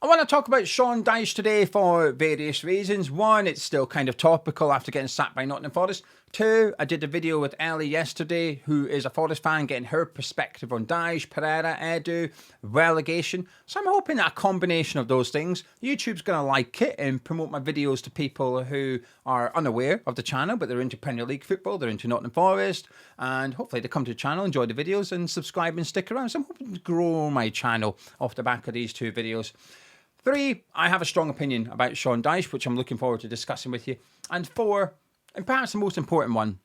I want to talk about Sean Dyche today for various reasons. One, it's still kind of topical after getting sacked by Nottingham Forest. Two, I did a video with Ellie yesterday, who is a Forest fan, getting her perspective on Dyche, Pereira, Edu, relegation. So I'm hoping that a combination of those things, YouTube's going to like it and promote my videos to people who are unaware of the channel, but they're into Premier League football, they're into Nottingham Forest, and hopefully they come to the channel, enjoy the videos, and subscribe and stick around. So I'm hoping to grow my channel off the back of these two videos. 3, I have a strong opinion about Sean Dyche, which I'm looking forward to discussing with you. And 4, and perhaps the most important one,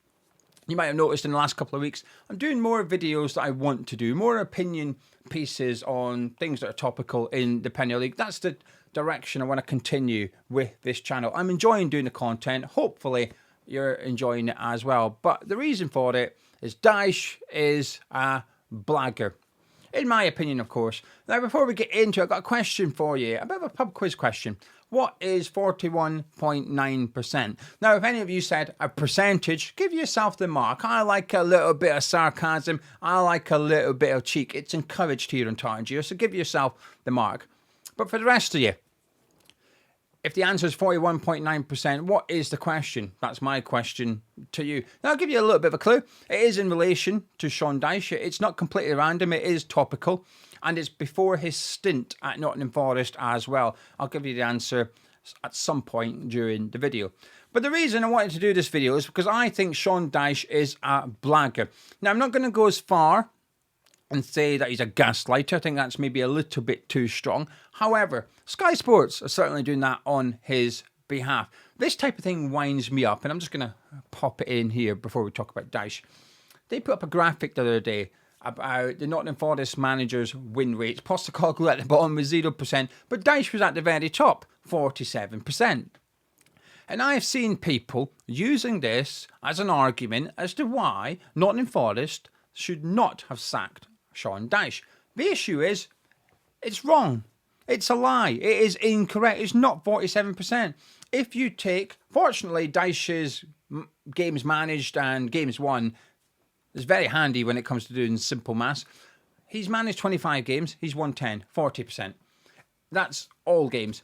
you might have noticed in the last couple of weeks, I'm doing more videos that I want to do, more opinion pieces on things that are topical in the Premier League. That's the direction I want to continue with this channel. I'm enjoying doing the content. Hopefully you're enjoying it as well. But the reason for it is Dyche is a blagger. In my opinion, of course. Now, before we get into it, I've got a question for you. A bit of a pub quiz question. What is 41.9%? Now, if any of you said a percentage, give yourself the mark. I like a little bit of sarcasm. I like a little bit of cheek. It's encouraged here on Tartan, so give yourself the mark. But for the rest of you, if the answer is 41.9%, what is the question? That's my question to you. Now, I'll give you a little bit of a clue. It is in relation to Sean Dyche. It's not completely random. It is topical. And it's before his stint at Nottingham Forest as well. I'll give you the answer at some point during the video. But the reason I wanted to do this video is because I think Sean Dyche is a blagger. Now, I'm not going to go as far and say that he's a gaslighter. I think that's maybe a little bit too strong. However, Sky Sports are certainly doing that on his behalf. This type of thing winds me up, and I'm just going to pop it in here before we talk about Dyche. They put up a graphic the other day about the Nottingham Forest manager's win rates. Postecoglou at the bottom was 0%, but Dyche was at the very top, 47%. And I've seen people using this as an argument as to why Nottingham Forest should not have sacked Sean Dyche. The issue is, it's wrong. It's a lie. It is incorrect. It's not 47%. If you take, fortunately, Dyche's games managed and games won is very handy when it comes to doing simple maths. He's managed 25 games. He's won 10, 40%. That's all games.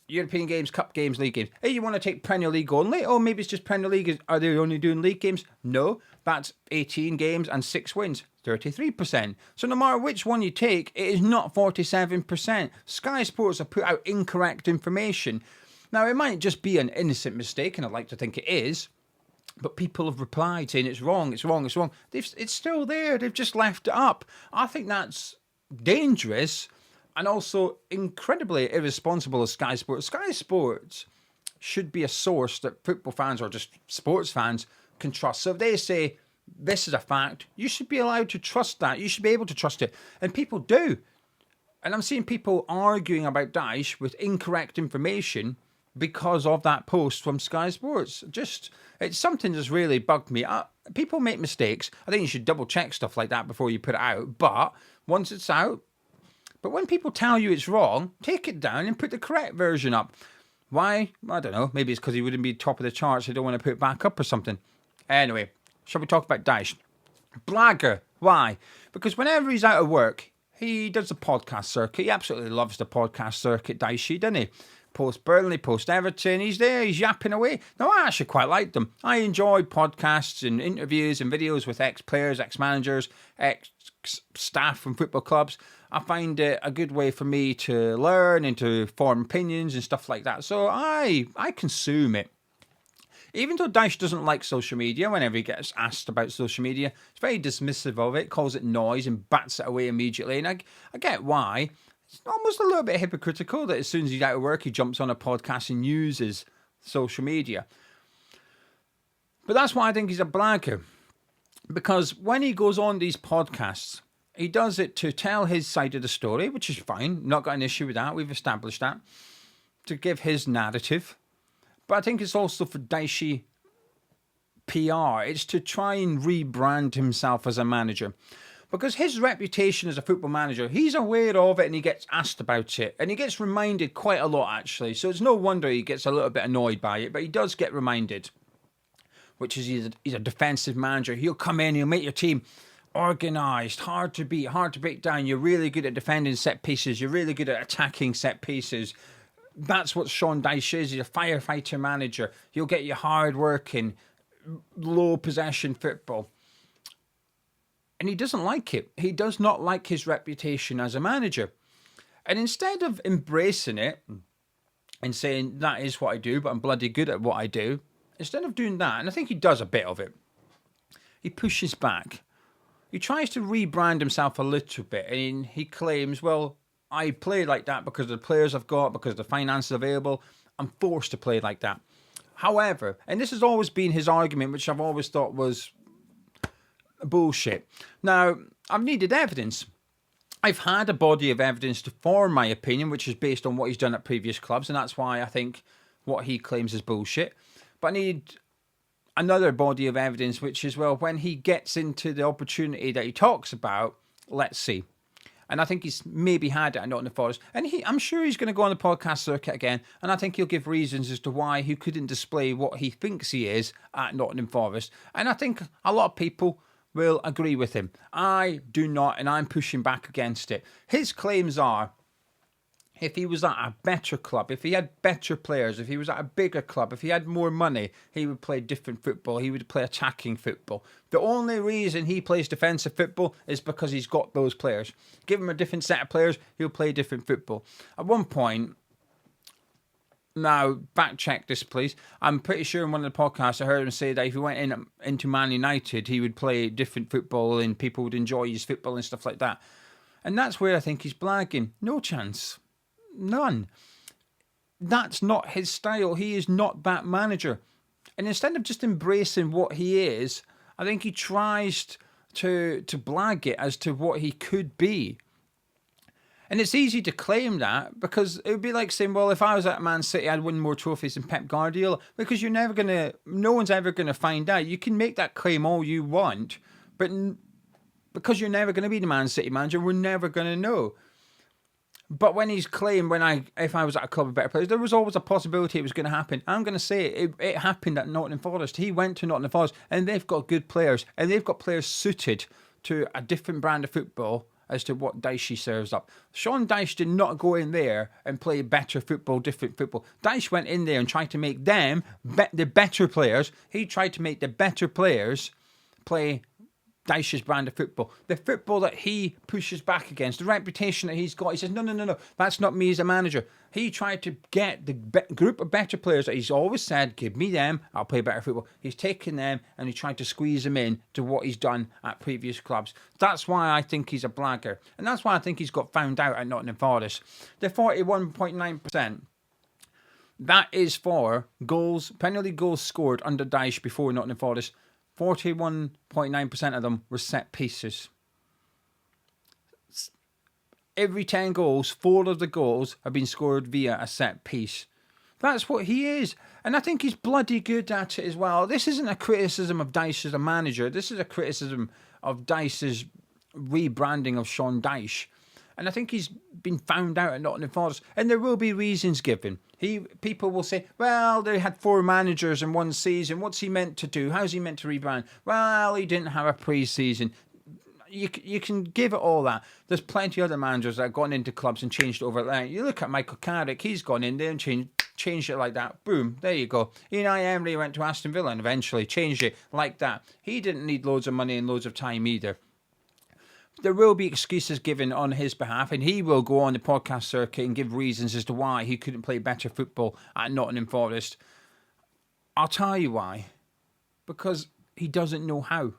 European games, cup games, league games. Hey, you want to take Premier League only? Oh, maybe it's just Premier League. Are they only doing league games? No, that's 18 games and 6 wins, 33%. So no matter which one you take, it is not 47%. Sky Sports have put out incorrect information. Now, it might just be an innocent mistake, and I'd like to think it is, but people have replied saying it's wrong, it's wrong, it's wrong. It's still there. They've just left it up. I think that's dangerous. And also incredibly irresponsible of Sky Sports. Sky Sports should be a source that football fans or just sports fans can trust. So if they say this is a fact, you should be allowed to trust that. You should be able to trust it. And people do. And I'm seeing people arguing about Dyche with incorrect information because of that post from Sky Sports. It's something that's really bugged me. People make mistakes. I think you should double check stuff like that before you put it out. But once it's out, but when people tell you it's wrong, take it down and put the correct version up. Why? I don't know. Maybe it's because he wouldn't be top of the charts. They don't want to put it back up or something. Anyway, shall we talk about Dyche? Blagger. Why? Because whenever he's out of work, he does the podcast circuit. He absolutely loves the podcast circuit, Dyche, doesn't he? Post Burnley, post Everton, he's there, he's yapping away. Now, I actually quite like them. I enjoy podcasts and interviews and videos with ex-players, ex-managers, ex-staff from football clubs. I find it a good way for me to learn and to form opinions and stuff like that. So I consume it. Even though Dyche doesn't like social media, whenever he gets asked about social media, he's very dismissive of it, calls it noise and bats it away immediately. And I get why. It's almost a little bit hypocritical that as soon as he's out of work, he jumps on a podcast and uses social media. But that's why I think he's a blagger. Because when he goes on these podcasts, he does it to tell his side of the story, which is fine. Not got an issue with that. We've established that. To give his narrative. But I think it's also for Dyche PR. It's to try and rebrand himself as a manager. Because his reputation as a football manager, he's aware of it and he gets asked about it. And he gets reminded quite a lot, actually. So it's no wonder he gets a little bit annoyed by it. But he does get reminded. Which is he's a defensive manager. He'll come in, he'll make your team organised, hard to beat, hard to break down. You're really good at defending set pieces. You're really good at attacking set pieces. That's what Sean Dyche is. He's a firefighter manager. He'll get you hard working, low possession football. And he doesn't like it. He does not like his reputation as a manager. And instead of embracing it and saying, that is what I do, but I'm bloody good at what I do, instead of doing that, and I think he does a bit of it, he pushes back. He tries to rebrand himself a little bit, and he claims, well, I play like that because of the players I've got, because of the finances available. I'm forced to play like that. However, and this has always been his argument, which I've always thought was bullshit. Now, I've needed evidence. I've had a body of evidence to form my opinion, which is based on what he's done at previous clubs, and that's why I think what he claims is bullshit. But I need another body of evidence, which is, well, when he gets into the opportunity that he talks about, let's see. And I think he's maybe had it at Nottingham Forest. And I'm sure he's going to go on the podcast circuit again, and I think he'll give reasons as to why he couldn't display what he thinks he is at Nottingham Forest. And I think a lot of people will agree with him. I do not, and I'm pushing back against it. His claims are, if he was at a better club, if he had better players, if he was at a bigger club, if he had more money, he would play different football. He would play attacking football. The only reason he plays defensive football is because he's got those players. Give him a different set of players, he'll play different football. At one point, now, back check this, please. I'm pretty sure in one of the podcasts I heard him say that if he went into Man United, he would play different football and people would enjoy his football and stuff like that. And that's where I think he's blagging. No chance. None. That's not his style. He is not that manager. And instead of just embracing what he is, I think he tries to blag it as to what he could be. And it's easy to claim that because it would be like saying, well, if I was at Man City, I'd win more trophies than Pep Guardiola, because no one's ever going to find out. You can make that claim all you want, but because you're never going to be the Man City manager, we're never going to know. But when he's claimed, if I was at a club of better players, there was always a possibility it was going to happen. I'm going to say it happened at Nottingham Forest. He went to Nottingham Forest, and they've got good players, and they've got players suited to a different brand of football as to what Dyche serves up. Sean Dyche did not go in there and play better football, different football. Dyche went in there and tried to make them, the better players, he tried to make the better players play Dyche's brand of football. The football that he pushes back against, the reputation that he's got. He says, no, that's not me as a manager. He tried to get the group of better players that he's always said, give me them, I'll play better football. He's taken them and he tried to squeeze them in to what he's done at previous clubs. That's why I think he's a blagger. And that's why I think he's got found out at Nottingham Forest. The 41.9%, that is for goals, penalty goals scored under Dyche before Nottingham Forest. 41.9% of them were set pieces. Every 10 goals, 4 of the goals have been scored via a set piece. That's what he is. And I think he's bloody good at it as well. This isn't a criticism of Dyche as a manager. This is a criticism of Dyche's rebranding of Sean Dyche. And I think he's been found out at Nottingham Forest. And there will be reasons given. People will say, well, they had 4 managers in one season. What's he meant to do? How's he meant to rebrand? Well, he didn't have a pre-season. You can give it all that. There's plenty of other managers that have gone into clubs and changed overnight. You look at Michael Carrick. He's gone in there and changed it like that. Boom, there you go. Unai Emery went to Aston Villa and eventually changed it like that. He didn't need loads of money and loads of time either. There will be excuses given on his behalf, and he will go on the podcast circuit and give reasons as to why he couldn't play better football at Nottingham Forest. I'll tell you why. Because he doesn't know how.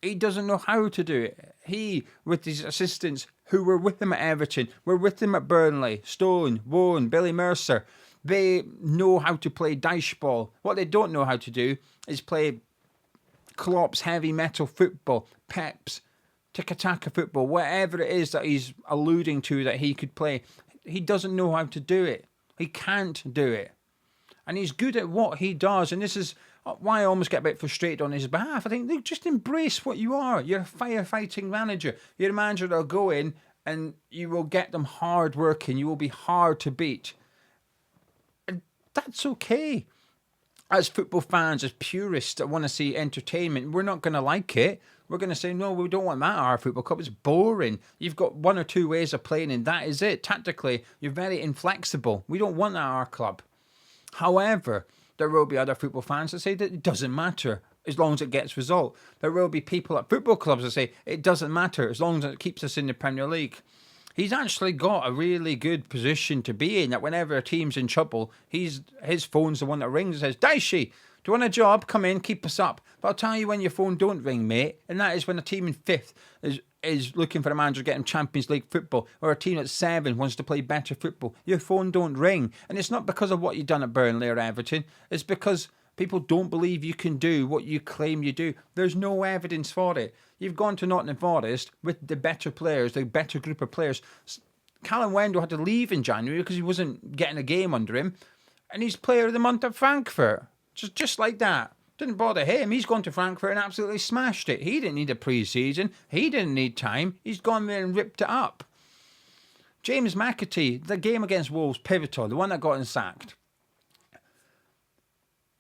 He doesn't know how to do it. He, with his assistants who were with him at Everton, were with him at Burnley, Stone, Woan, Billy Mercer, they know how to play Dyche ball. What they don't know how to do is play Klopp's heavy metal football, Pep's tiki-taka football, whatever it is that he's alluding to that he could play. He doesn't know how to do it. He can't do it. And he's good at what he does. And this is why I almost get a bit frustrated on his behalf. I think they just embrace what you are. You're a firefighting manager. You're a manager that'll go in and you will get them hard working. You will be hard to beat. And that's okay. As football fans, as purists that want to see entertainment, we're not going to like it. we're going to say, no, we don't want that at our football club. It's boring. You've got one or two ways of playing and that is it. Tactically, you're very inflexible. We don't want that at our club. However, there will be other football fans that say that it doesn't matter as long as it gets result. There will be people at football clubs that say it doesn't matter as long as it keeps us in the Premier League. He's actually got a really good position to be in, that whenever a team's in trouble, his phone's the one that rings and says, Dyche, do you want a job? Come in, keep us up. But I'll tell you when your phone don't ring, mate, and that is when a team in 5th is looking for a manager getting Champions League football, or a team at 7 wants to play better football. Your phone don't ring. And it's not because of what you've done at Burnley or Everton. It's because people don't believe you can do what you claim you do. There's no evidence for it. You've gone to Nottingham Forest with the better players, the better group of players. Callum Wendell had to leave in January because he wasn't getting a game under him. And he's player of the month at Frankfurt. Just like that. Didn't bother him. He's gone to Frankfurt and absolutely smashed it. He didn't need a pre-season. He didn't need time. He's gone there and ripped it up. James McAtee, the game against Wolves, pivotal, the one that got him sacked.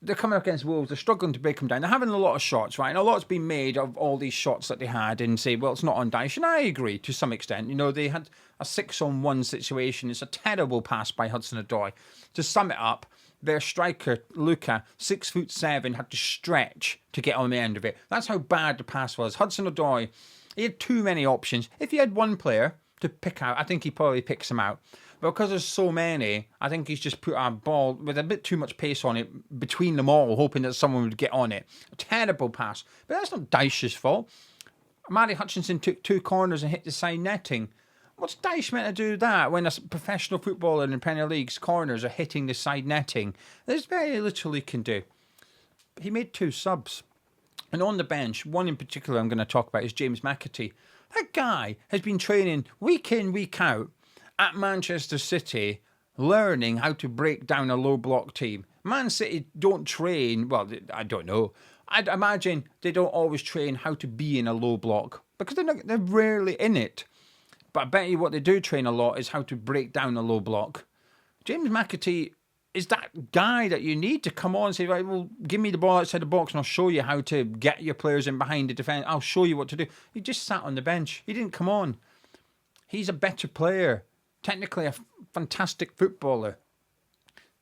They're coming up against Wolves, they're struggling to break them down. They're having a lot of shots, right? And a lot's been made of all these shots that they had and say, well, it's not on Dyche. And I agree to some extent. You know, they had a 6-on-1 situation. It's a terrible pass by Hudson-Odoi. To sum it up, their striker, Luca, 6'7", had to stretch to get on the end of it. That's how bad the pass was. Hudson-Odoi, he had too many options. If he had one player to pick out, I think he probably picks him out. But because there's so many, I think he's just put a ball with a bit too much pace on it between them all, hoping that someone would get on it. A terrible pass. But that's not Dyche's fault. Matty Hutchinson took 2 corners and hit the side netting. What's Dyche meant to do that when a professional footballer in the Premier League's corners are hitting the side netting? There's very little he can do. He made 2 subs. And on the bench, one in particular I'm going to talk about is James McAtee. That guy has been training week in, week out at Manchester City, learning how to break down a low block team. Man City don't train, well, I don't know. I'd imagine they don't always train how to be in a low block because they're rarely in it. But I bet you what they do train a lot is how to break down a low block. James McAtee is that guy that you need to come on and say, right, well, give me the ball outside the box and I'll show you how to get your players in behind the defence. I'll show you what to do. He just sat on the bench. He didn't come on. He's a better player. Technically a fantastic footballer.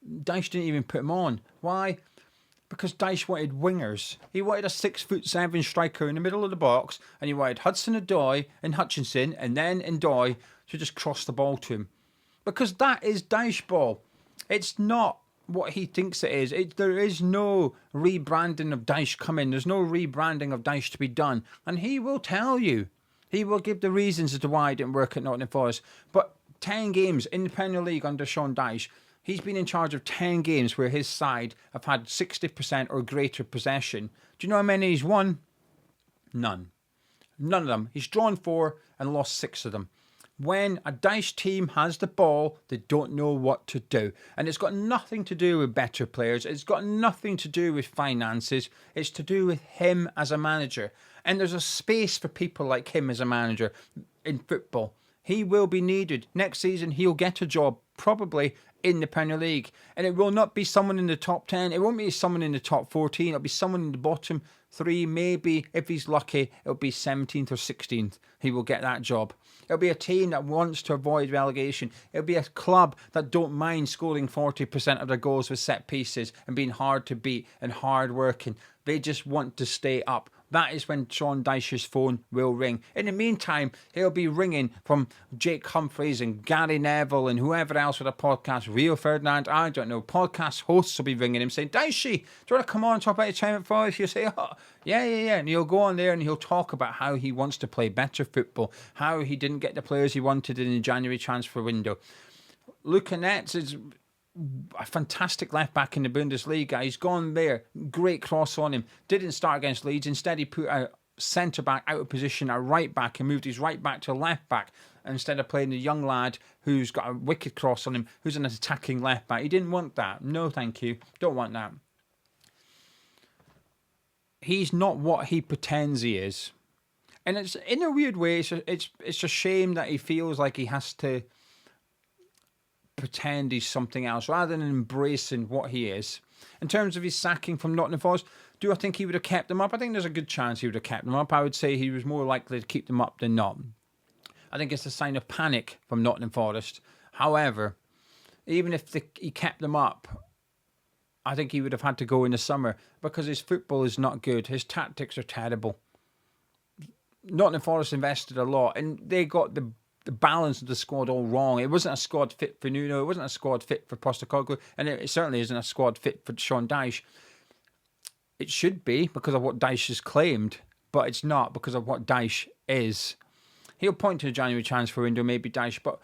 Dyche didn't even put him on. Why? Because Dyche wanted wingers. He wanted a 6'7" striker in the middle of the box, and he wanted Hudson-Odoi and Hutchinson, and then Ndoi to just cross the ball to him. Because that is Dyche ball. It's not what he thinks it is. There is no rebranding of Dyche coming. There's no rebranding of Dyche to be done. And he will tell you. He will give the reasons as to why it didn't work at Nottingham Forest. But 10 games in the Premier League under Sean Dyche, he's been in charge of 10 games where his side have had 60% or greater possession. Do you know how many he's won? None. None of them. He's drawn 4 and lost 6 of them. When a Dyche team has the ball, they don't know what to do. And it's got nothing to do with better players. It's got nothing to do with finances. It's to do with him as a manager. And there's a space for people like him as a manager in football. He will be needed. Next season, he'll get a job, probably in the Premier League. And it will not be someone in the top 10. It won't be someone in the top 14. It'll be someone in the bottom 3. Maybe, if he's lucky, it'll be 17th or 16th. He will get that job. It'll be a team that wants to avoid relegation. It'll be a club that don't mind scoring 40% of their goals with set pieces and being hard to beat and hard working. They just want to stay up. That is when Sean Dyche's phone will ring. In the meantime, he'll be ringing from Jake Humphries and Gary Neville and whoever else with a podcast, Rio Ferdinand, I don't know. Podcast hosts will be ringing him saying, Dyche, do you want to come on and talk about your time at Forest? He'll say, oh, yeah. And he'll go on there and he'll talk about how he wants to play better football, how he didn't get the players he wanted in the January transfer window. Luca Netz is a fantastic left back in the Bundesliga. He's gone there, great cross on him. Didn't start against Leeds. Instead, he put a centre back out of position at right back and moved his right back to left back instead of playing the young lad who's got a wicked cross on him, who's an attacking left back. He didn't want that. No, thank you. Don't want that. He's not what he pretends he is, and it's in a weird way. It's a shame that he feels like he has to pretend he's something else rather than embracing what he is. In terms of his sacking from Nottingham Forest, Do I think he would have kept them up? I think there's a good chance he would have kept them up. I would say he was more likely to keep them up than not. I think it's a sign of panic from Nottingham Forest. However, even if he kept them up, I think he would have had to go in the summer because his football is not good. His tactics are terrible. Nottingham Forest invested a lot, and they got the balance of the squad all wrong. It wasn't a squad fit for Nuno. It wasn't a squad fit for Postecoglou, and it certainly isn't a squad fit for Sean Dyche. It should be because of what Dyche has claimed, but it's not because of what Dyche is. He'll point to the January transfer window, maybe Dyche, but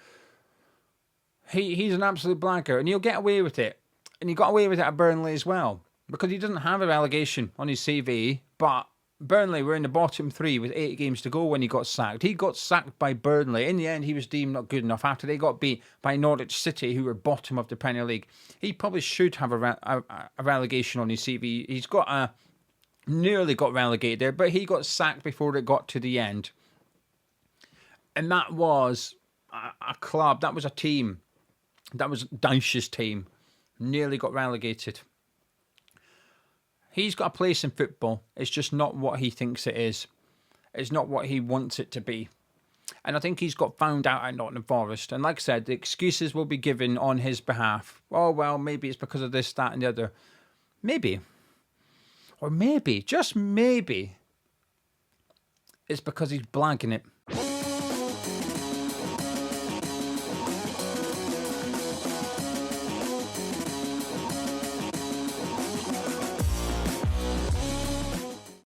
he's an absolute blanker, and he'll get away with it. And he got away with it at Burnley as well, because he doesn't have a relegation on his CV, but Burnley were in the bottom 3 with 8 games to go when he got sacked. He got sacked by Burnley. In the end, he was deemed not good enough after they got beat by Norwich City, who were bottom of the Premier League. He probably should have a relegation on his CV. He's got nearly got relegated there, but he got sacked before it got to the end. And that was a club, that was a team, that was Dyche's team. Nearly got relegated. He's got a place in football. It's just not what he thinks it is. It's not what he wants it to be. And I think he's got found out at Nottingham Forest. And like I said, the excuses will be given on his behalf. Oh, well, maybe it's because of this, that, and the other. Maybe. Or maybe, just maybe, it's because he's blagging it.